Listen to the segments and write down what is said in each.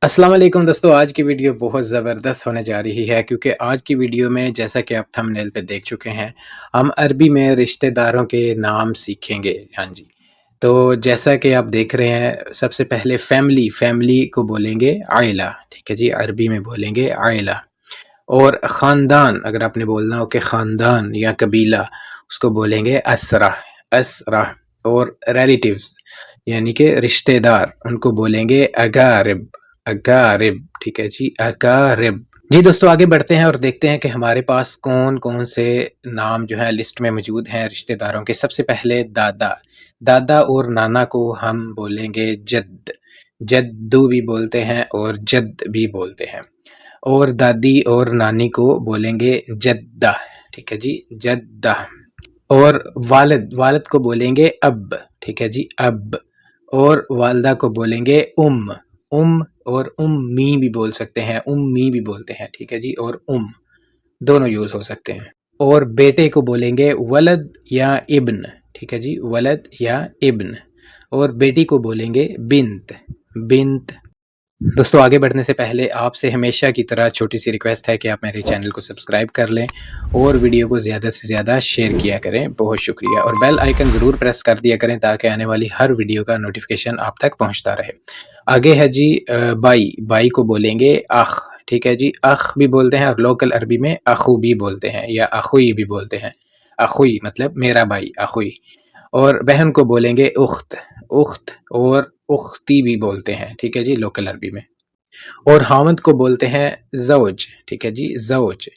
अस्सलाम वालेकुम दोस्तों, आज की वीडियो बहुत ज़बरदस्त होने जा रही है क्योंकि आज की वीडियो में जैसा कि आप थंबनेल पे देख चुके हैं, हम अरबी में रिश्तेदारों के नाम सीखेंगे। हाँ जी, तो जैसा कि आप देख रहे हैं, सबसे पहले फैमिली को बोलेंगे आइला, ठीक है जी, अरबी में बोलेंगे आइला। और ख़ानदान, अगर आपने बोलना हो कि ख़ानदान या कबीला, उसको बोलेंगे असरा, असरा। और रिलेटिव्स यानी कि रिश्तेदार, उनको बोलेंगे अगारिब, अगारिब, ठीक है जी, अगारिब। जी दोस्तों, आगे बढ़ते हैं और देखते हैं कि हमारे पास कौन कौन से नाम जो है लिस्ट में मौजूद हैं रिश्तेदारों के। सबसे पहले दादा, दादा और नाना को हम बोलेंगे जद्द, जद्दू भी बोलते हैं और जद्द भी बोलते हैं। और दादी और नानी को बोलेंगे जद्दा, ठीक है जी, जद्दा। और वालिद, वालिद को बोलेंगे अब, ठीक है जी, अब। और वालदा को बोलेंगे उम। और उम्मी भी बोल सकते हैं, उम्मी भी बोलते हैं, ठीक है जी, और दोनों यूज हो सकते हैं। और बेटे को बोलेंगे वलद या इब्न, ठीक है जी, वलद या इब्न। और बेटी को बोलेंगे बिन्त, बिन्त। दोस्तों, आगे बढ़ने से पहले आपसे हमेशा की तरह छोटी सी रिक्वेस्ट है कि आप मेरे चैनल को सब्सक्राइब कर लें और वीडियो को ज़्यादा से ज़्यादा शेयर किया करें, बहुत शुक्रिया। और बेल आइकन ज़रूर प्रेस कर दिया करें ताकि आने वाली हर वीडियो का नोटिफिकेशन आप तक पहुंचता रहे। आगे है जी बाई, बाई को बोलेंगे अख, ठीक है जी, अख भी बोलते हैं और लोकल अरबी में अखू भी बोलते हैं या अखुई भी बोलते हैं। अखुई मतलब मेरा भाई, अखुई। और बहन को बोलेंगे उख्त, उख्त। और उख्ती भी बोलते हैं, ठीक है जी, लोकल अरबी में। और हावंद को बोलते हैं ज़ौज, ठीक है जी, ज़ौज।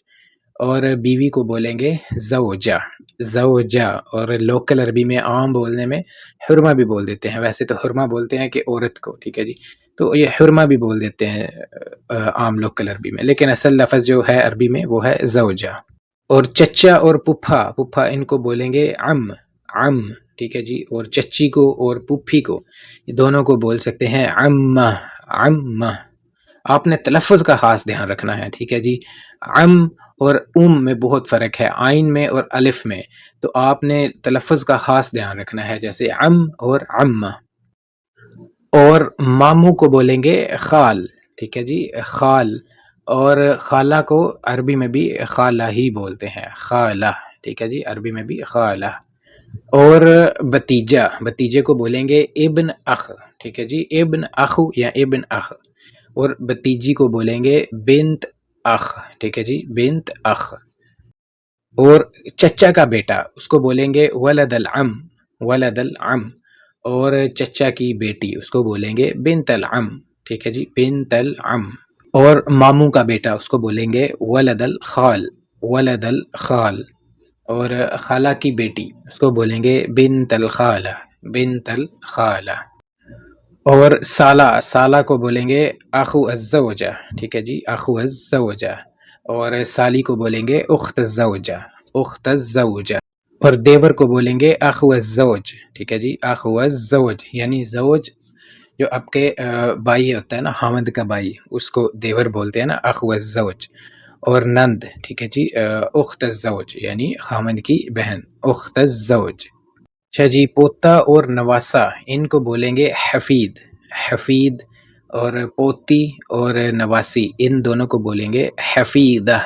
और बीवी को बोलेंगे ज़ौजा, ज़ौजा। और लोकल अरबी में आम बोलने में हुरमा भी बोल देते हैं। वैसे तो हुरमा बोलते हैं कि औरत को, ठीक है जी, तो ये हुरमा भी बोल देते हैं आम लोकल अरबी में, लेकिन असल लफ्ज़ जो है अरबी में वो है ज़ौजा। और चच्चा और पुप्पा, पुप्पा इनको बोलेंगे अम, अम, ठीक है जी। और चच्ची को और पुप्पी को, ये दोनों को बोल सकते हैं अम्मा, अम्मा। आपने तलफ़्फ़ुज़ का ख़ास ध्यान रखना है, ठीक है जी। अम और में बहुत फ़र्क है, आइन में और अलिफ़ में, तो आपने तलफ़्फ़ुज़ का ख़ास ध्यान रखना है, जैसे अम और अम्मा। और मामू को बोलेंगे ख़ाल, ठीक है जी, ख़ाल। और ख़ाला को अरबी में भी ख़ाला ही बोलते हैं, ख़ाला, ठीक है जी, अरबी में भी ख़ाला। और भतीजा, भतीजे को बोलेंगे इब्न अख, ठीक है जी, इब्न अखु या इब्न अख। और भतीजी को बोलेंगे बिन्त अख, ठीक है जी, बिन्त अख। और चचा का बेटा, उसको बोलेंगे वलदल अम, वलदल अम। और चचा की बेटी, उसको बोलेंगे बिन्तल अम, ठीक है जी, बिन्तल अम। और मामू का बेटा, उसको बोलेंगे वलदल खाल, वलदल खाल। और खाला की बेटी, उसको बोलेंगे बिन्तल खाला, बिन्तल खाला। और साला, साला को बोलेंगे अखु अज़्ज़ौजा, ठीक है जी, अखु अज़्ज़ौजा। और साली को बोलेंगे उख्त अज़्ज़ौजा, उख्त अज़्ज़ौजा। और देवर को बोलेंगे अखु अज़्ज़ौज, ठीक है जी, अखु अज़्ज़ौज यानी ज़ौज जो आपके भाई होता है ना, हामिद का भाई, उसको देवर बोलते हैं ना, अखु अज़्ज़ौज। और नंद, ठीक है जी, उख्त अज़्ज़ौज यानी हामिद की बहन, उख्त अज़्ज़ौज। अच्छा जी, पोता और नवासा, इनको बोलेंगे हफीद, हफीद। और पोती और नवासी, इन दोनों को बोलेंगे हफीदा,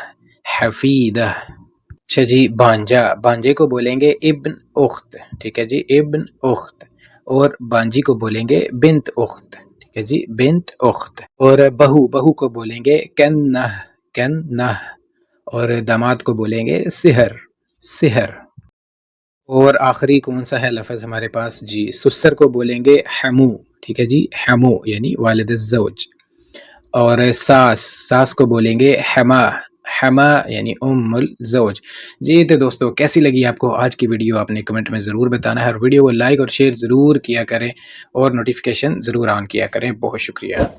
हफीदा। अच्छा जी, भांजा, भांजे को बोलेंगे इब्न उख्त, ठीक है जी, इब्न उख्त। और बांजी को बोलेंगे बिन्त उख्त, ठीक है जी, बिन्त उख्त। और बहू, बहू को बोलेंगे कन्नह, कन्नह। और दामाद को बोलेंगे सिहर, सिहर। और आखिरी कौन सा है लफ्ज़ हमारे पास जी, सुसर को बोलेंगे हमू, ठीक है जी, हमू यानी वालिद ज़ौज। और सास, सास को बोलेंगे हमा, हमा यानी उम्मुल ज़ौज। जी तो दोस्तों, कैसी लगी आपको आज की वीडियो, आपने कमेंट में ज़रूर बताना है। और वीडियो को लाइक और शेयर ज़रूर किया करें और नोटिफिकेशन ज़रूर ऑन किया करें। बहुत शुक्रिया।